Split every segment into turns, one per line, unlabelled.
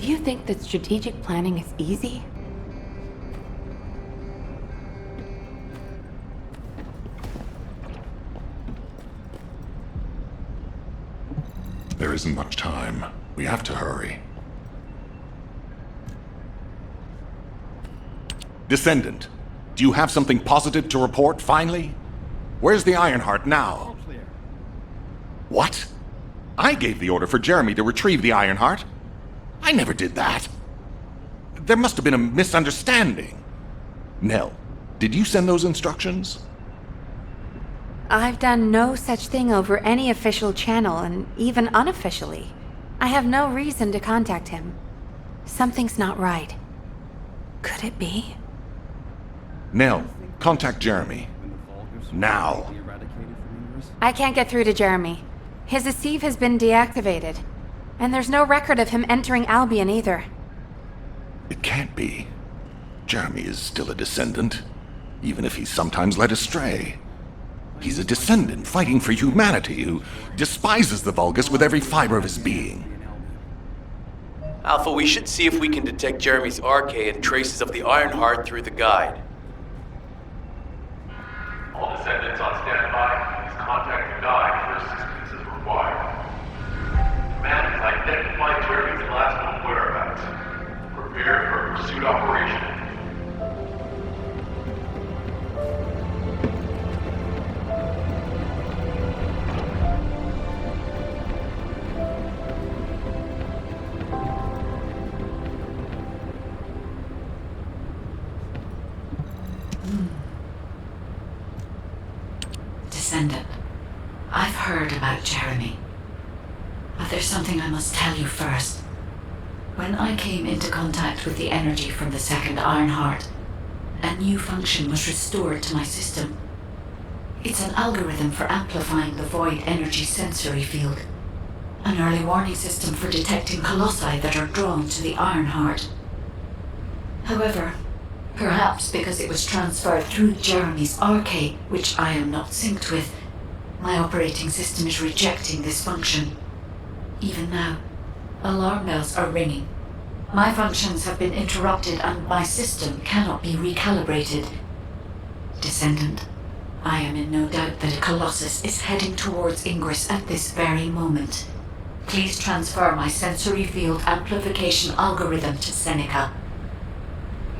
you think that strategic planning is easy?
There isn't much time. We have to hurry. Descendant, do you have something positive to report, finally? Where's the Ironheart now?
All clear.
What? I gave the order for Jeremy to retrieve the Ironheart. I never did that. There must have been a misunderstanding. Nell, did you send those instructions?
I've done no such thing over any official channel, and even unofficially. I have no reason to contact him. Something's not right. Could it be?
Nell, contact Jeremy. Now.
I can't get through to Jeremy. His receive has been deactivated. And there's no record of him entering Albion either.
It can't be. Jeremy is still a Descendant, even if he's sometimes led astray. He's a Descendant fighting for humanity who despises the Vulgus with every fiber of his being.
Alpha, we should see if we can detect Jeremy's RK and traces of the Ironheart through the guide.
All Descendants on standby. Please contact the guide for assistance as required. Command has identified Jeremy's last known whereabouts. Prepare for a pursuit operation.
Descendant, I've heard about Jeremy. But there's something I must tell you first. When I came into contact with the energy from the second Ironheart, a new function was restored to my system. It's an algorithm for amplifying the void energy sensory field. An early warning system for detecting colossi that are drawn to the Ironheart. However, perhaps because it was transferred through Jeremy's RK, which I am not synced with, my operating system is rejecting this function. Even now, alarm bells are ringing. My functions have been interrupted and my system cannot be recalibrated. Descendant, I am in no doubt that a Colossus is heading towards Ingress at this very moment. Please transfer my sensory field amplification algorithm to Seneca.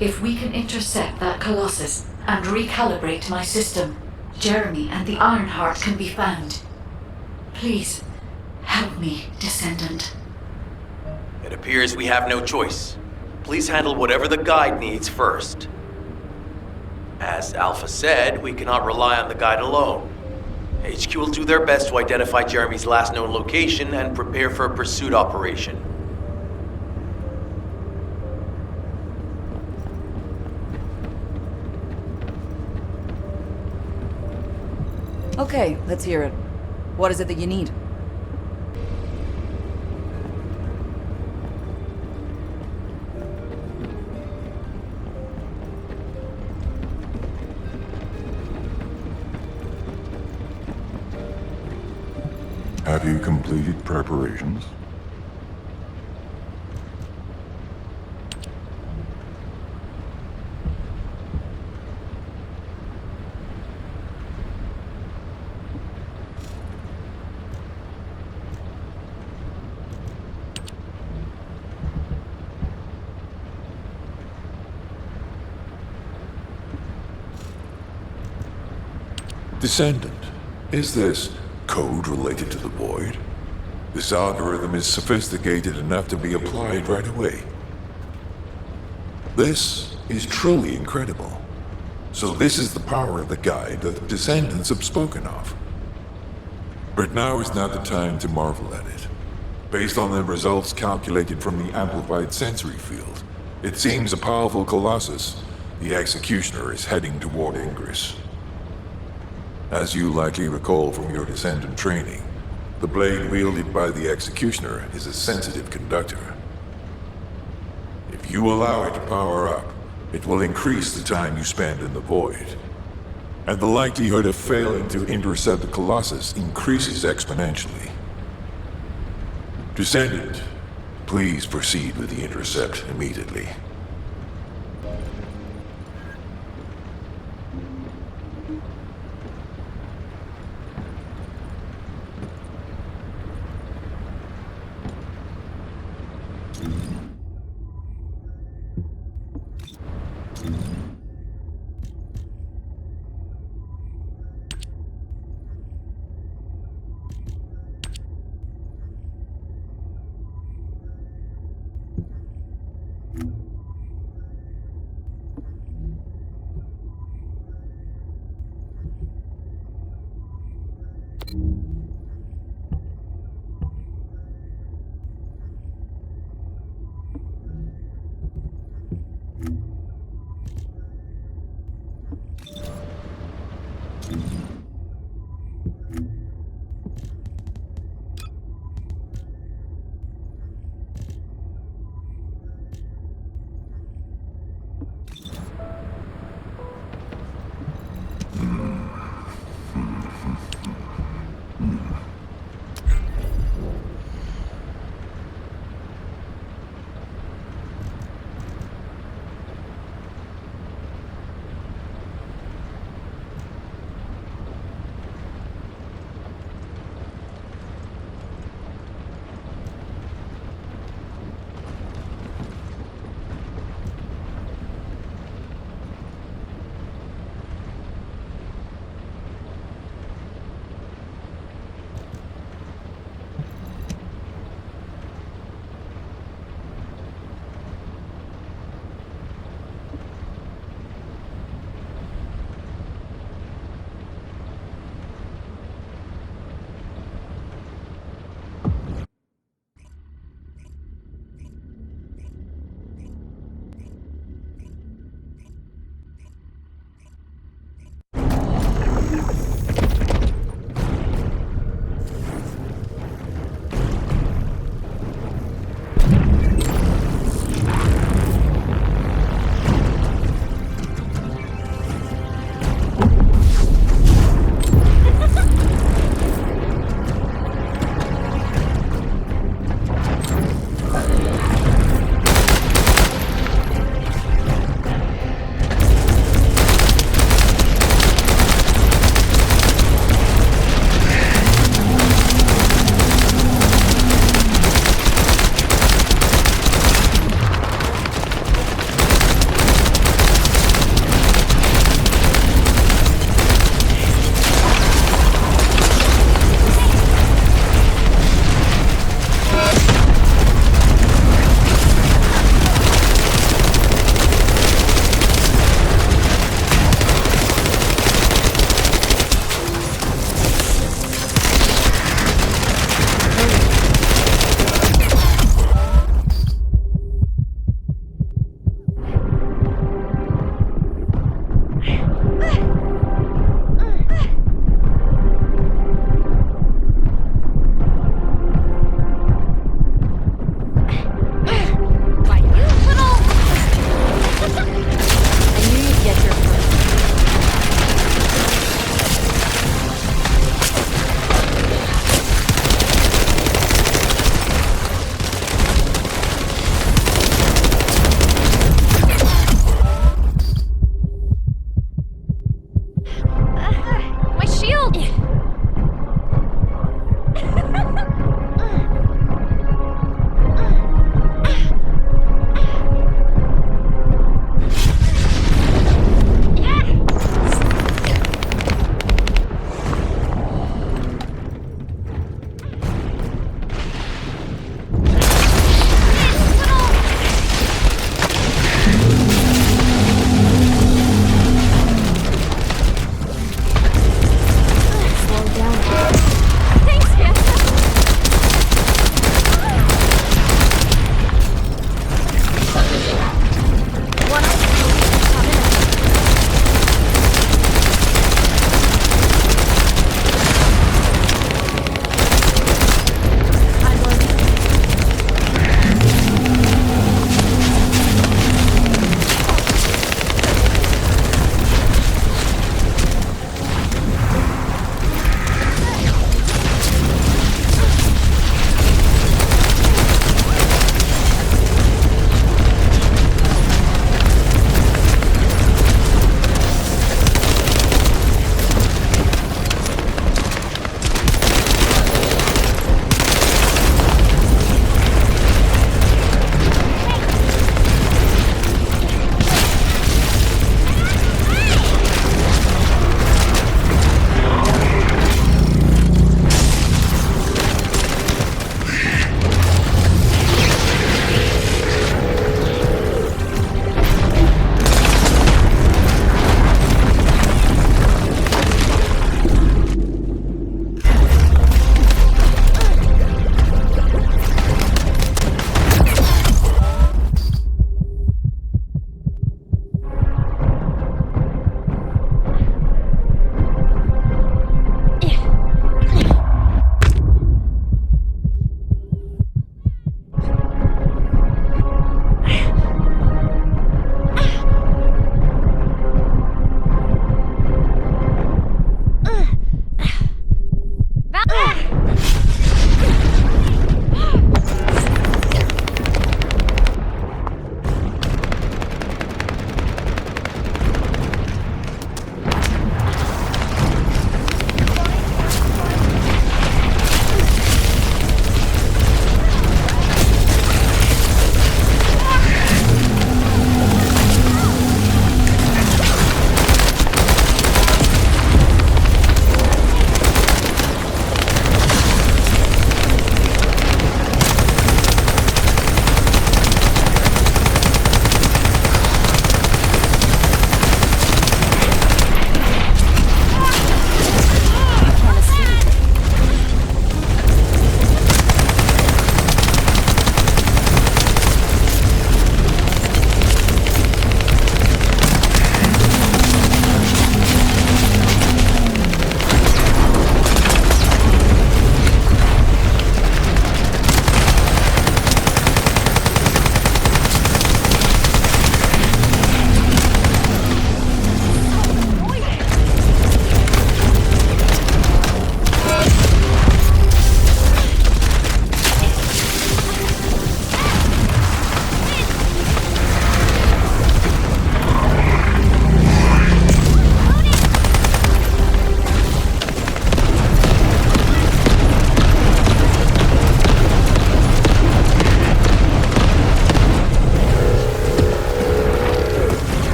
If we can intercept that Colossus and recalibrate my system, Jeremy and the Ironheart can be found. Please, help me, Descendant.
It appears we have no choice. Please handle whatever the guide needs first. As Alpha said, we cannot rely on the guide alone. HQ will do their best to identify Jeremy's last known location and prepare for a pursuit operation.
Okay, let's hear it. What is it that you need?
Have you completed preparations? Descendant, is this code related to the Void? This algorithm is sophisticated enough to be applied right away. This is truly incredible. So this is the power of the guide that the Descendants have spoken of. But now is not the time to marvel at it. Based on the results calculated from the amplified sensory field, it seems a powerful Colossus, the Executioner, is heading toward Ingress. As you likely recall from your Descendant training, the blade wielded by the Executioner is a sensitive conductor. If you allow it to power up, it will increase the time you spend in the Void. And the likelihood of failing to intercept the Colossus increases exponentially. Descendant, Please proceed with the intercept immediately.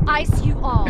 ice you all.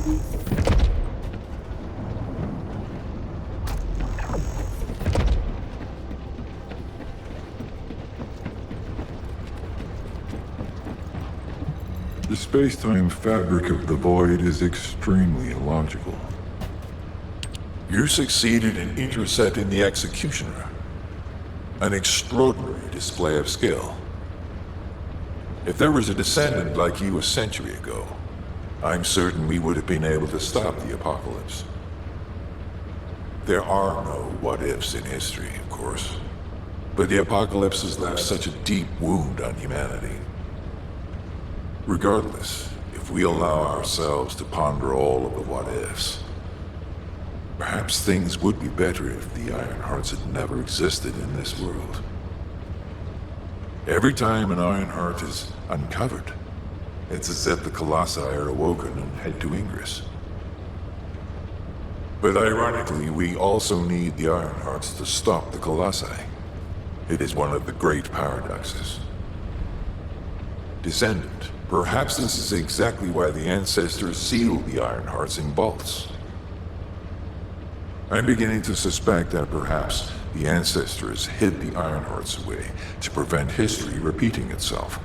The space-time fabric of the void is extremely illogical. You succeeded in intercepting the Executioner. An extraordinary display of skill. If there was a descendant like you a century ago, I'm certain we would have been able to stop the apocalypse. There are no what-ifs in history, of course. But the apocalypse has left such a deep wound on humanity. Regardless, if we allow ourselves to ponder all of the what-ifs, perhaps things would be better if the Ironhearts had never existed in this world. Every time an Ironheart is uncovered, it's as if the Colossi are awoken and head to Ingress. But ironically, we also need the Ironhearts to stop the Colossi. It is one of the great paradoxes. Descendant, perhaps this is exactly why the ancestors sealed the Ironhearts in vaults. I'm beginning to suspect that perhaps the ancestors hid the Ironhearts away to prevent history repeating itself.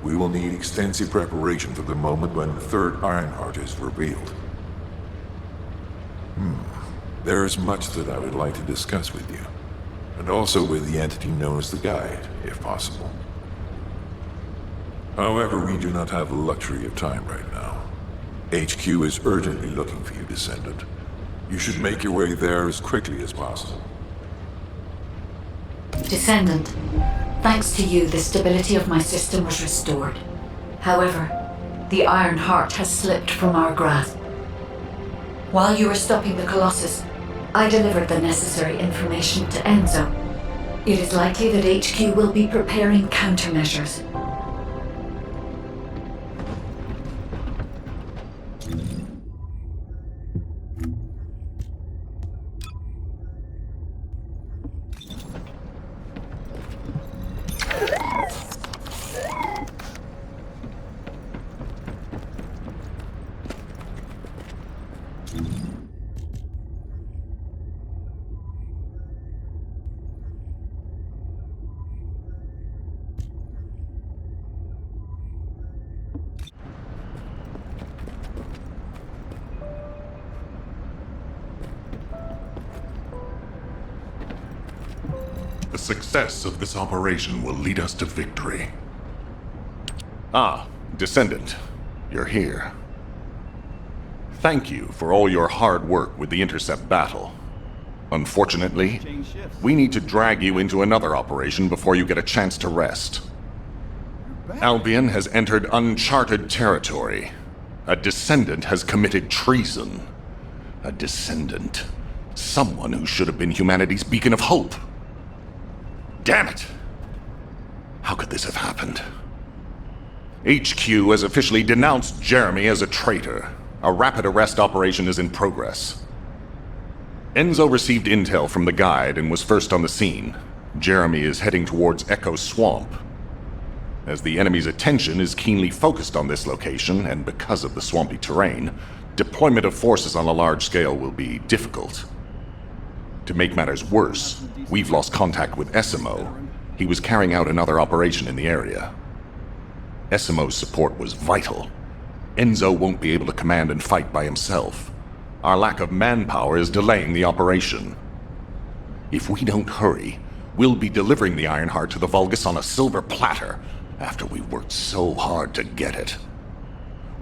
We will need extensive preparation for the moment when the third Ironheart is revealed. There is much that I would like to discuss with you, and also with the entity known as the Guide, if possible. However, we do not have the luxury of time right now. HQ is urgently looking for you, Descendant. You should make your way there as quickly as possible.
Descendant, thanks to you, the stability of my system was restored. However, the Iron Heart has slipped from our grasp. While you were stopping the Colossus, I delivered the necessary information to Enzo. It is likely that HQ will be preparing countermeasures.
The success of this operation will lead us to victory. Ah, Descendant, you're here. Thank you for all your hard work with the intercept battle. Unfortunately, we need to drag you into another operation before you get a chance to rest. Albion has entered uncharted territory. A Descendant has committed treason. A Descendant. Someone who should have been humanity's beacon of hope. Damn it! How could this have happened? HQ has officially denounced Jeremy as a traitor. A rapid arrest operation is in progress. Enzo received intel from the Guide and was first on the scene. Jeremy is heading towards Echo Swamp. As the enemy's attention is keenly focused on this location, and because of the swampy terrain, deployment of forces on a large scale will be difficult. To make matters worse, we've lost contact with Essimo. He was carrying out another operation in the area. Essimo's support was vital. Enzo won't be able to command and fight by himself. Our lack of manpower is delaying the operation. If we don't hurry, we'll be delivering the Ironheart to the Vulgus on a silver platter after we worked so hard to get it.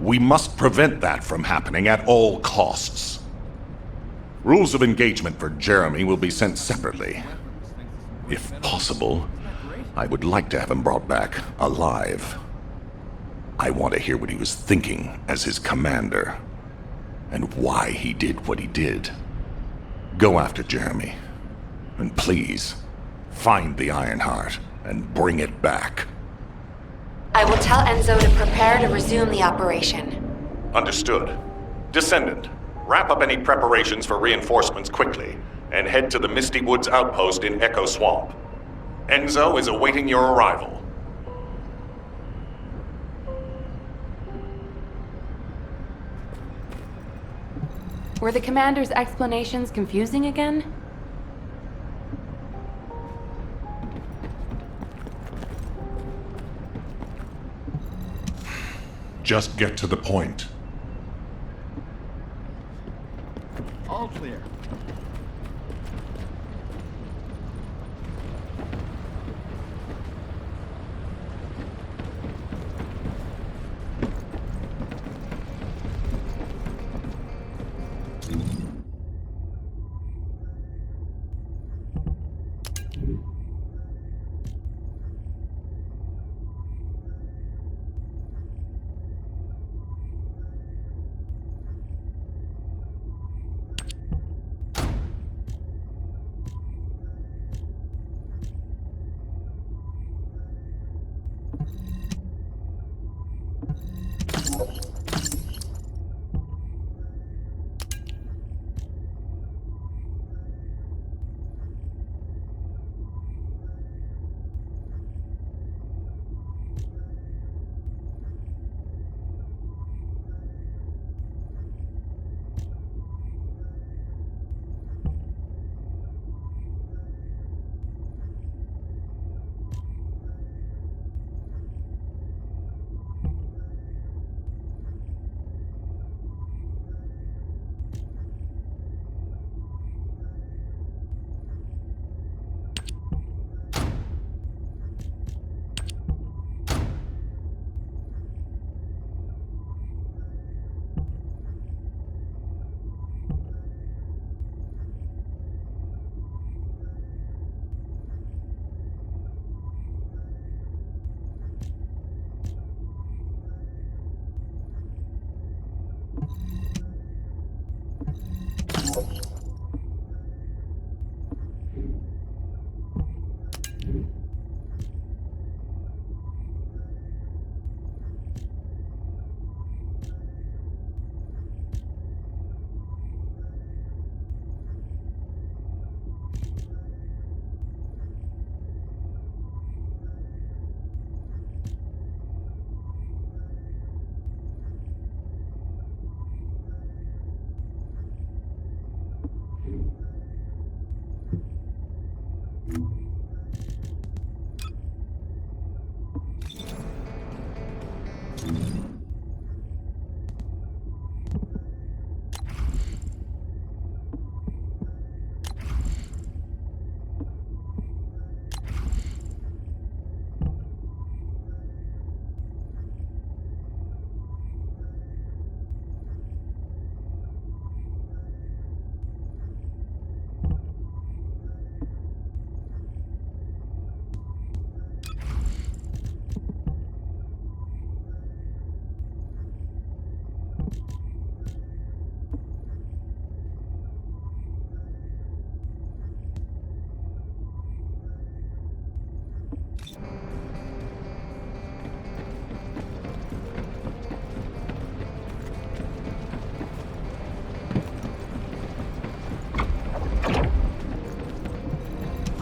We must prevent that from happening at all costs. Rules of engagement for Jeremy will be sent separately. If possible, I would like to have him brought back alive. I want to hear what he was thinking as his commander, and why he did what he did. Go after Jeremy, and please, find the Ironheart and bring it back.
I will tell Enzo to prepare to resume the operation.
Understood. Descendant, wrap up any preparations for reinforcements quickly, and head to the Misty Woods outpost in Echo Swamp. Enzo is awaiting your arrival.
Were the commander's explanations confusing again?
Just get to the point.
All clear.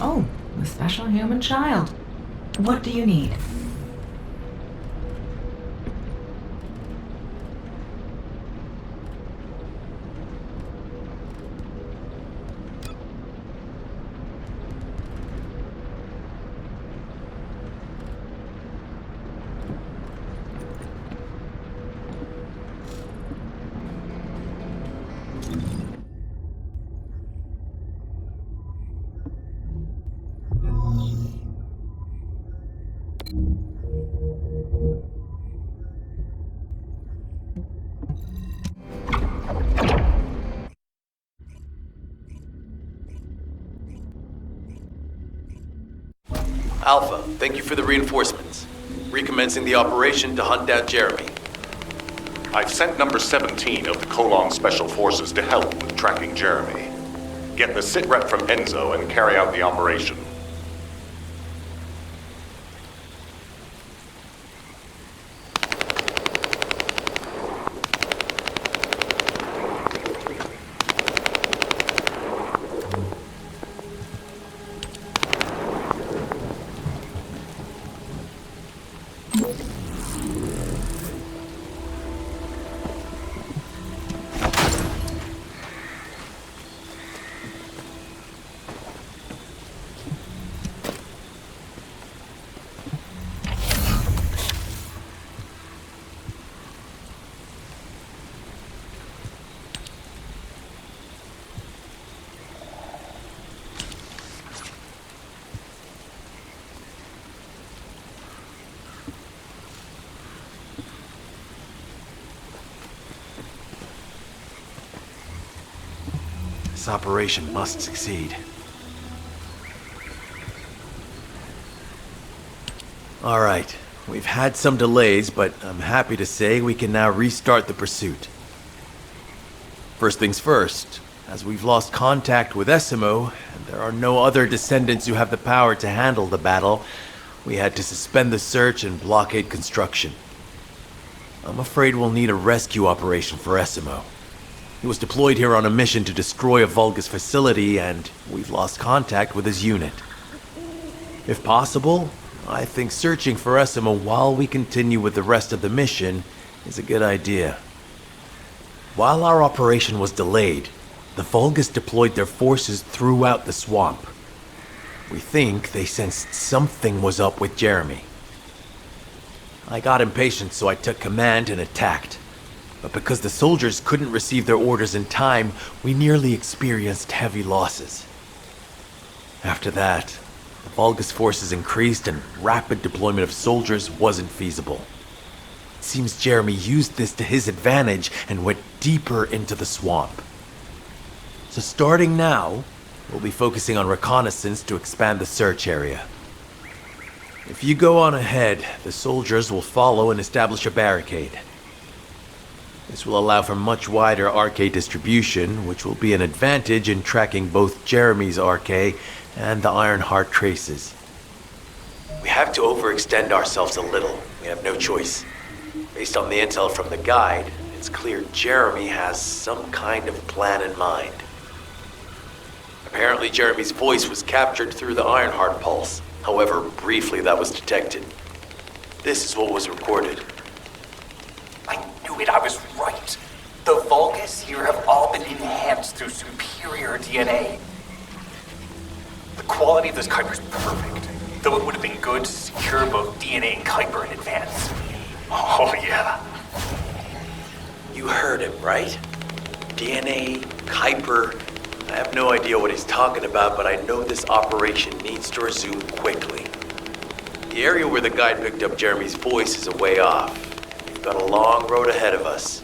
Oh, a special human child. What do you need?
Alpha, thank you for the reinforcements. Recommencing the operation to hunt down Jeremy.
I've sent number 17 of the Colon Special Forces to help with tracking Jeremy. Get the sitrep from Enzo and carry out the operation.
This operation must succeed. Alright, we've had some delays, but I'm happy to say we can now restart the pursuit. First things first, as we've lost contact with Essimo, and there are no other descendants who have the power to handle the battle, we had to suspend the search and blockade construction. I'm afraid we'll need a rescue operation for Essimo. He was deployed here on a mission to destroy a Vulgus facility, and we've lost contact with his unit. If possible, I think searching for Essimo while we continue with the rest of the mission is a good idea. While our operation was delayed, the Vulgus deployed their forces throughout the swamp. We think they sensed something was up with Jeremy. I got impatient, so I took command and attacked. But because the soldiers couldn't receive their orders in time, we nearly experienced heavy losses. After that, the Vulgus forces increased and rapid deployment of soldiers wasn't feasible. It seems Jeremy used this to his advantage and went deeper into the swamp. So starting now, we'll be focusing on reconnaissance to expand the search area. If you go on ahead, the soldiers will follow and establish a barricade. This will allow for much wider RK distribution, which will be an advantage in tracking both Jeremy's RK and the Ironheart traces. We have to overextend ourselves a little. We have no choice. Based on the intel from the guide, it's clear Jeremy has some kind of plan in mind. Apparently Jeremy's voice was captured through the Ironheart pulse. However, briefly that was detected. This is what was recorded.
I knew it, I was right. The Vulgus here have all been enhanced through superior DNA. The quality of this Kuiper's perfect, though it would have been good to secure both DNA and Kuiper in advance. Oh yeah.
You heard him, right? DNA, Kuiper. I have no idea what he's talking about, but I know this operation needs to resume quickly. The area where the guide picked up Jeremy's voice is a way off. We've got a long road ahead of us.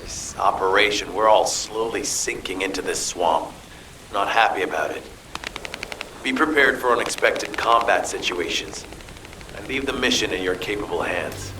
This operation, we're all slowly sinking into this swamp. Not happy about it. Be prepared for unexpected combat situations. I leave the mission in your capable hands.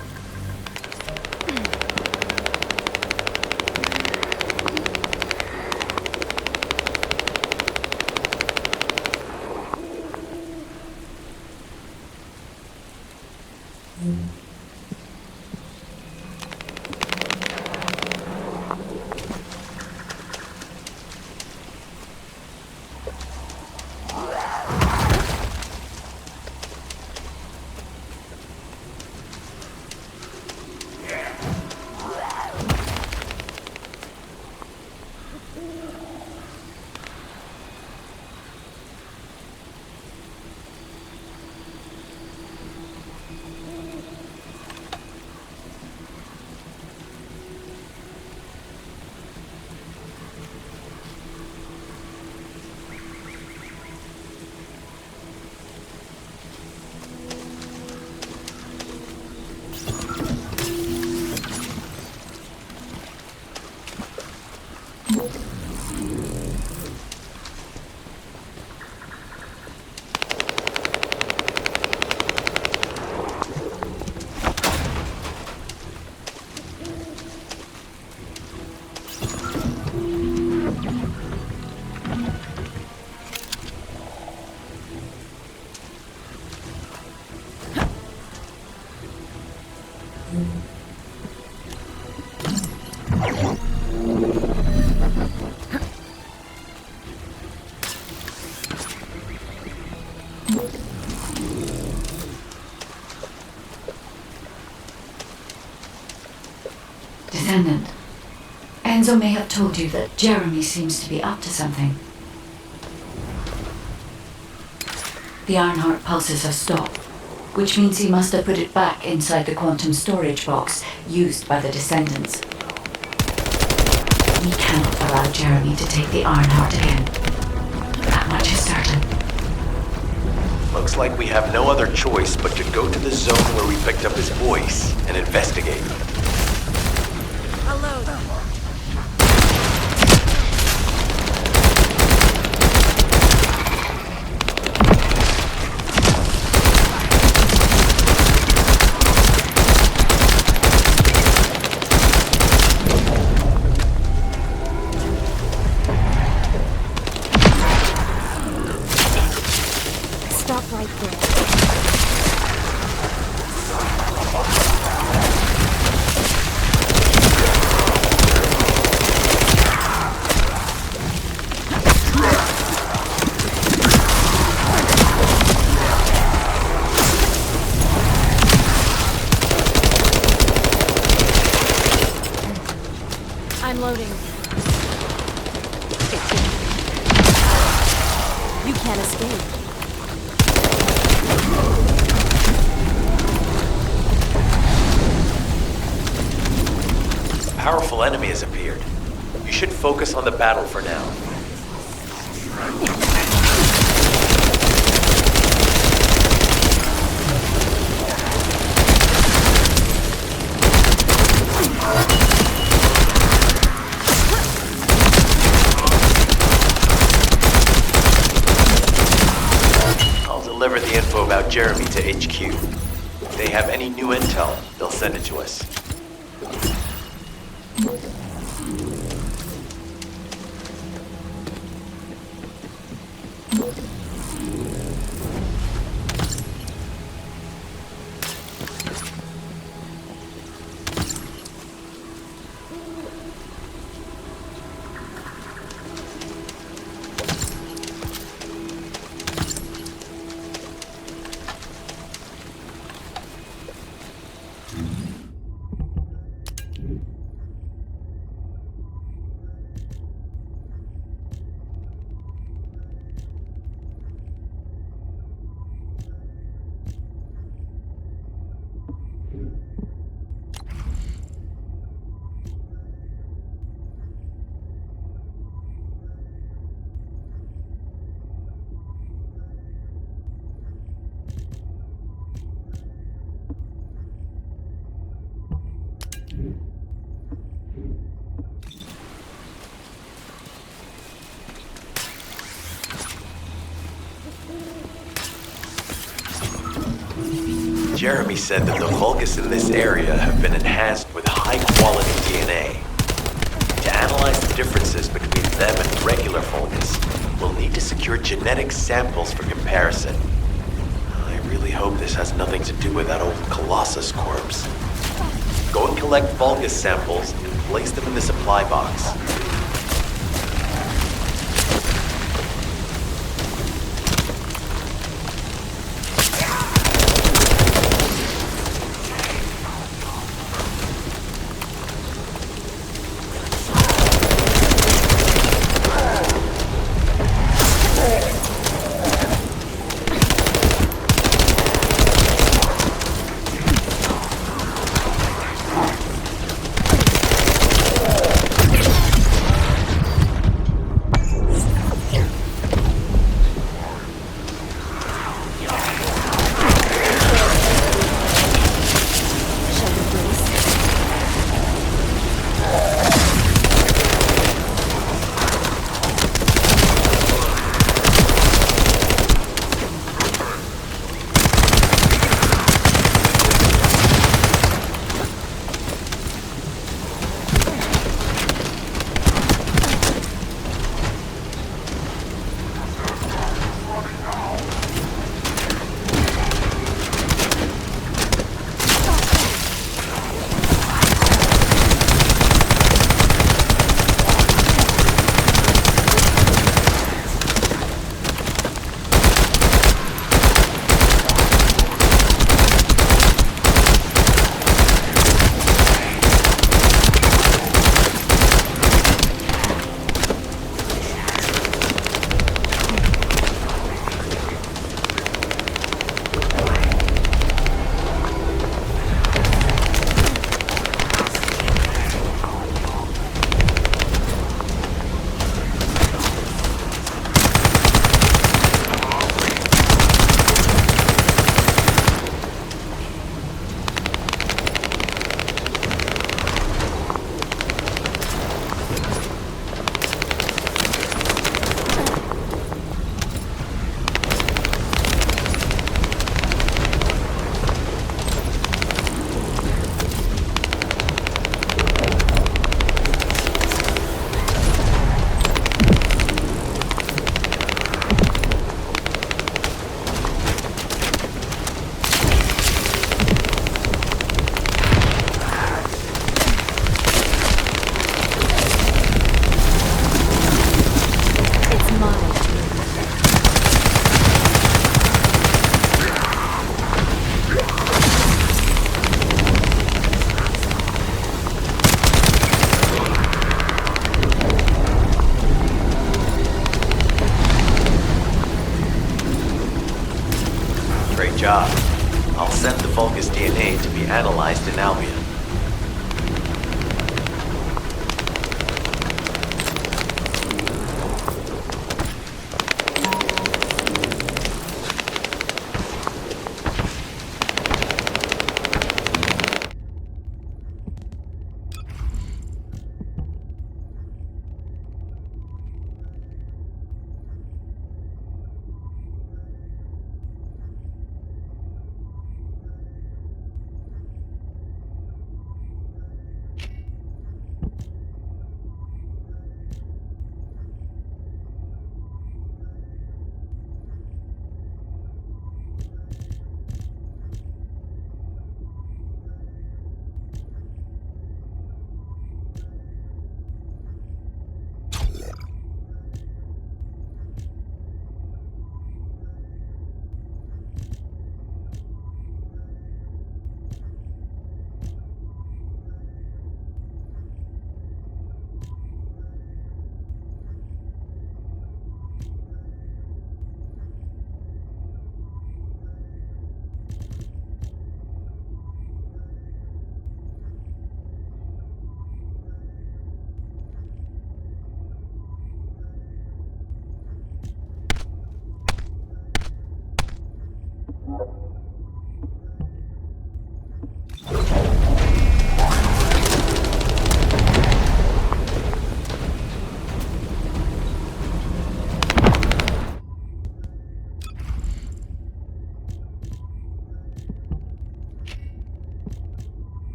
Descendant, Enzo may have told you that Jeremy seems to be up to something. The Ironheart pulses have stopped, which means he must have put it back inside the quantum storage box used by the Descendants. We cannot allow Jeremy to take the Ironheart again. That much is certain.
Looks like we have no other choice but to go to the zone where we picked up his voice and investigate.
Hello.
Reloading. You can't escape.
A powerful enemy has appeared. You should focus on the battle for now. I'll deliver the info about Jeremy to HQ. If they have any new intel, they'll send it to us. Jeremy said that the Vulgus in this area have been enhanced with high-quality DNA. To analyze the differences between them and regular Vulgus, we'll need to secure genetic samples for comparison. I really hope this has nothing to do with that old Colossus corpse. Go and collect Vulgus samples and place them in the supply box. job. I'll send the Vulgus DNA to be analyzed in Albion.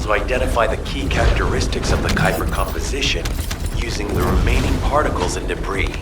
To identify the key characteristics of the Kuiper composition using the remaining particles and debris.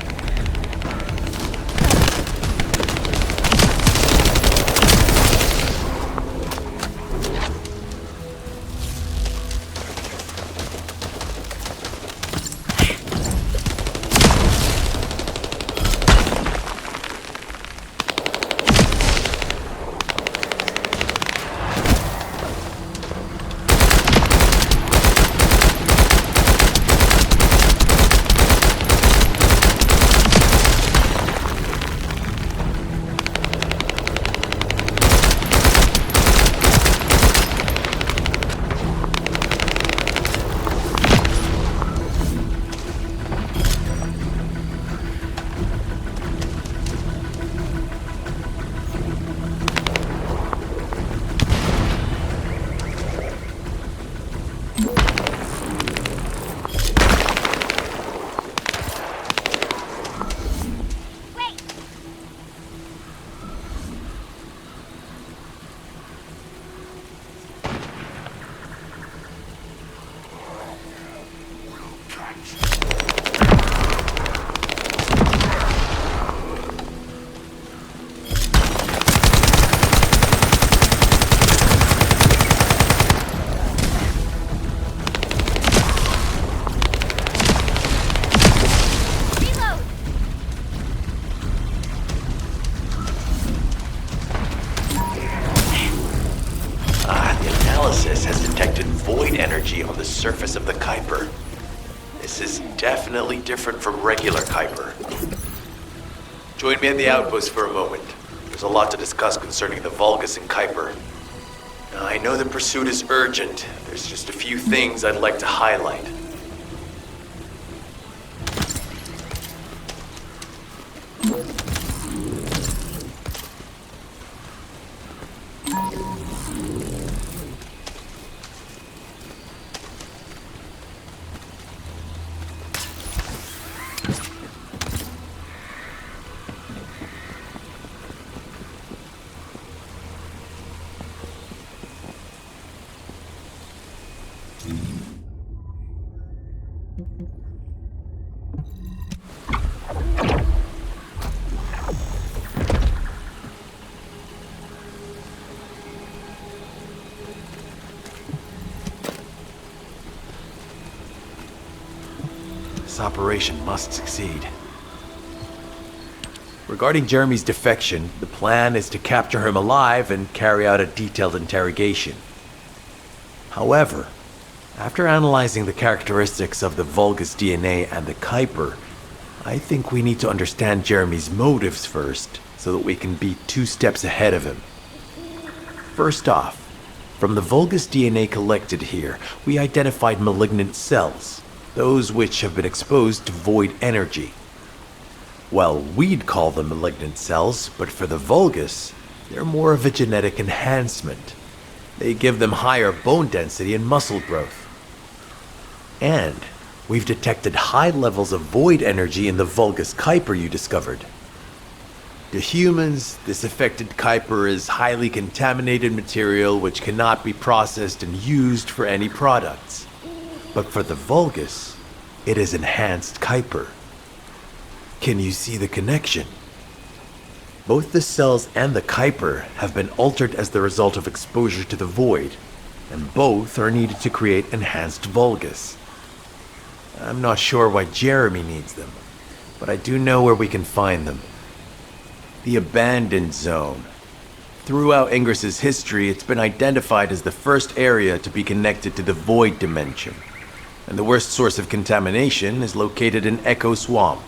void energy on the surface of the Kuiper. This is definitely different from regular Kuiper. Join me at the outpost for a moment. There's a lot to discuss concerning the Vulgus and Kuiper. Now, I know the pursuit is urgent. There's just a few things I'd like to highlight. This operation must succeed. Regarding Jeremy's defection, the plan is to capture him alive and carry out a detailed interrogation. However, after analyzing the characteristics of the Vulgus DNA and the Kuiper, I think we need to understand Jeremy's motives first, so that we can be 2 steps ahead of him. First off, from the Vulgus DNA collected here, we identified malignant cells, those which have been exposed to void energy. Well, we'd call them malignant cells, but for the Vulgus, they're more of a genetic enhancement. They give them higher bone density and muscle growth. And we've detected high levels of void energy in the Vulgus Kuiper you discovered. To humans, this affected Kuiper is highly contaminated material which cannot be processed and used for any products. But for the Vulgus, it is enhanced Kuiper. Can you see the connection? Both the cells and the Kuiper have been altered as the result of exposure to the void, and both are needed to create enhanced Vulgus. I'm not sure why Jeremy needs them, but I do know where we can find them. The Abandoned Zone. Throughout Ingris's history, it's been identified as the first area to be connected to the Void Dimension, and the worst source of contamination is located in Echo Swamp.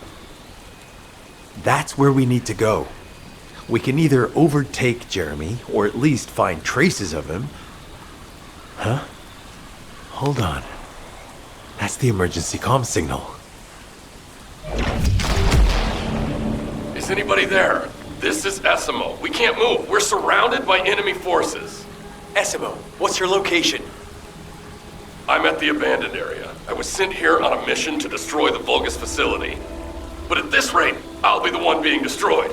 That's where we need to go. We can either overtake Jeremy, or at least find traces of him. Huh? Hold on. That's the emergency comm signal.
Is anybody there? This is Essimo. We can't move. We're surrounded by enemy forces.
Essimo, what's your location?
I'm at the abandoned area. I was sent here on a mission to destroy the Vulgus facility. But at this rate, I'll be the one being destroyed.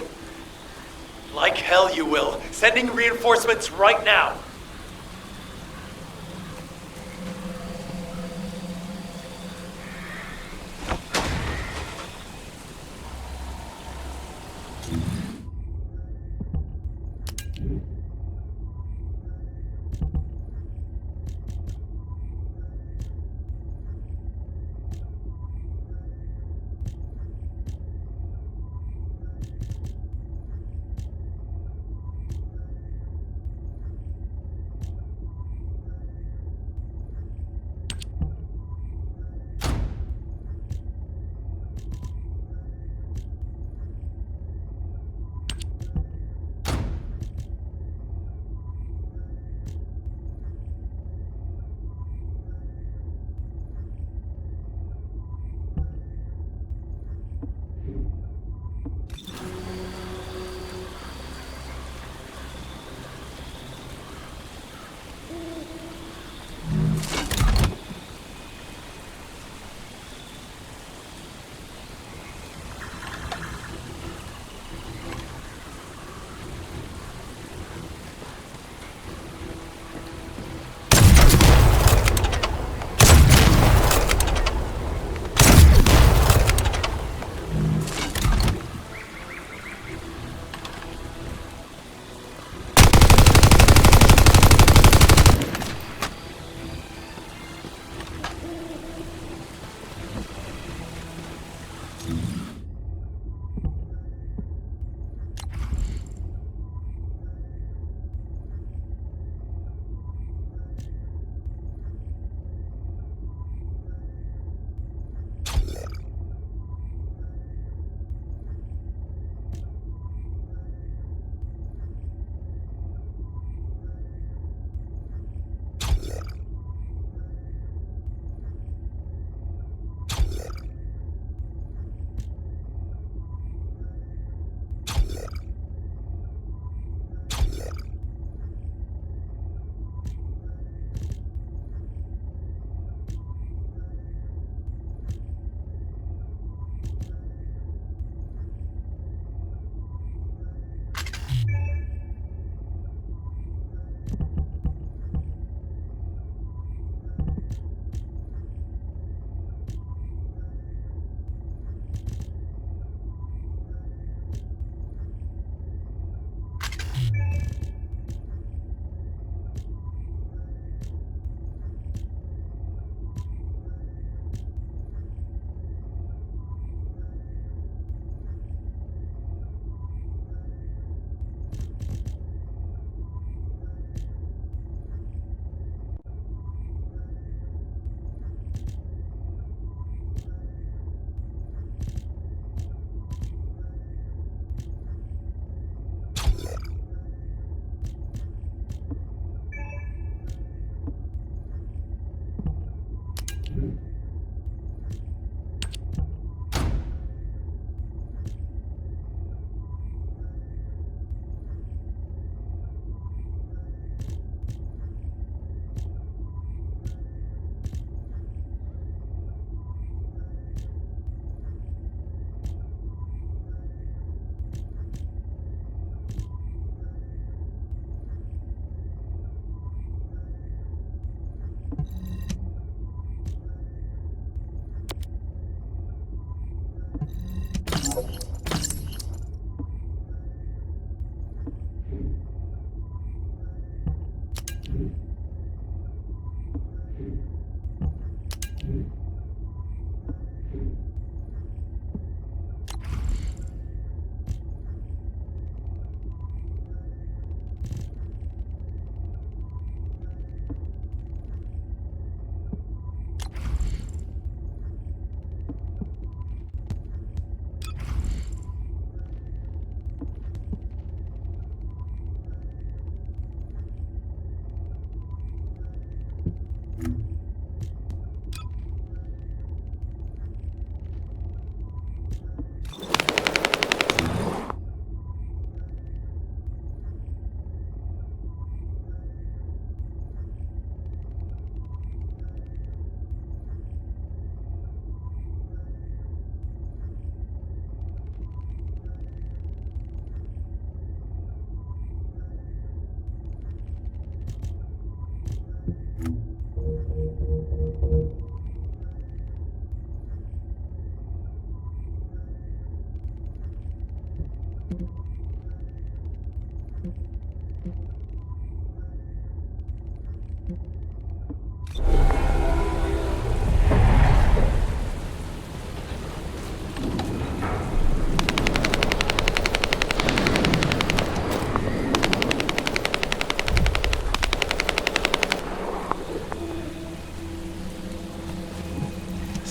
Like hell you will. Sending reinforcements right now.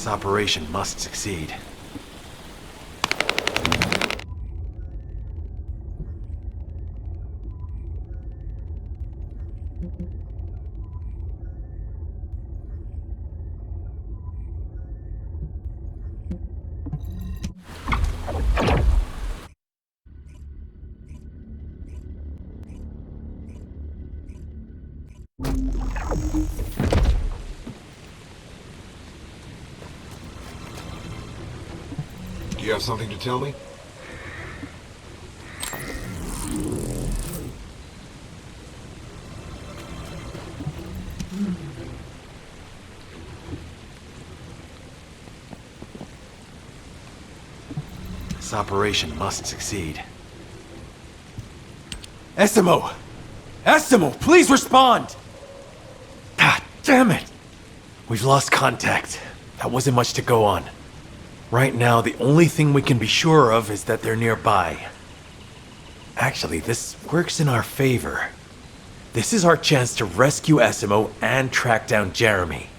This operation must succeed.
Do you have something to tell me?
This operation must succeed. Essimo! Essimo, please respond! Ah, damn it! We've lost contact. That wasn't much to go on. Right now, the only thing we can be sure of is that they're nearby. Actually, this works in our favor. This is our chance to rescue Essimo and track down Jeremy.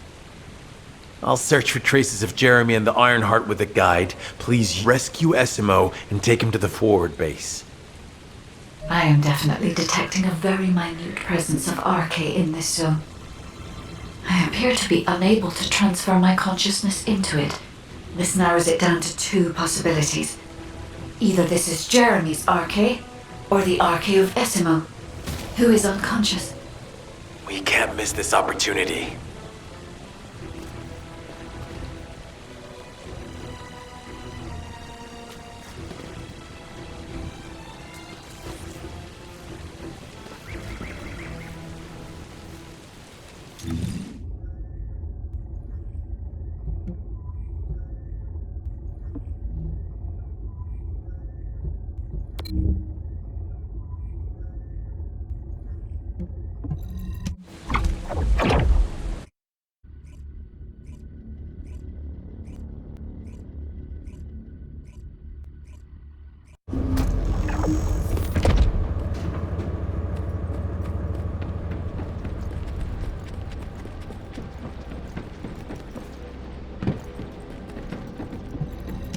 I'll search for traces of Jeremy and the Ironheart with a guide. Please rescue Essimo and take him to the forward base.
I am definitely detecting a very minute presence of RK in this zone. I appear to be unable to transfer my consciousness into it. This narrows it down to two possibilities. Either this is Jeremy's RK, or the RK of Essimo, who is unconscious.
We can't miss this opportunity.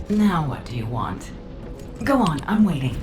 Now what do you want? Go on, I'm waiting.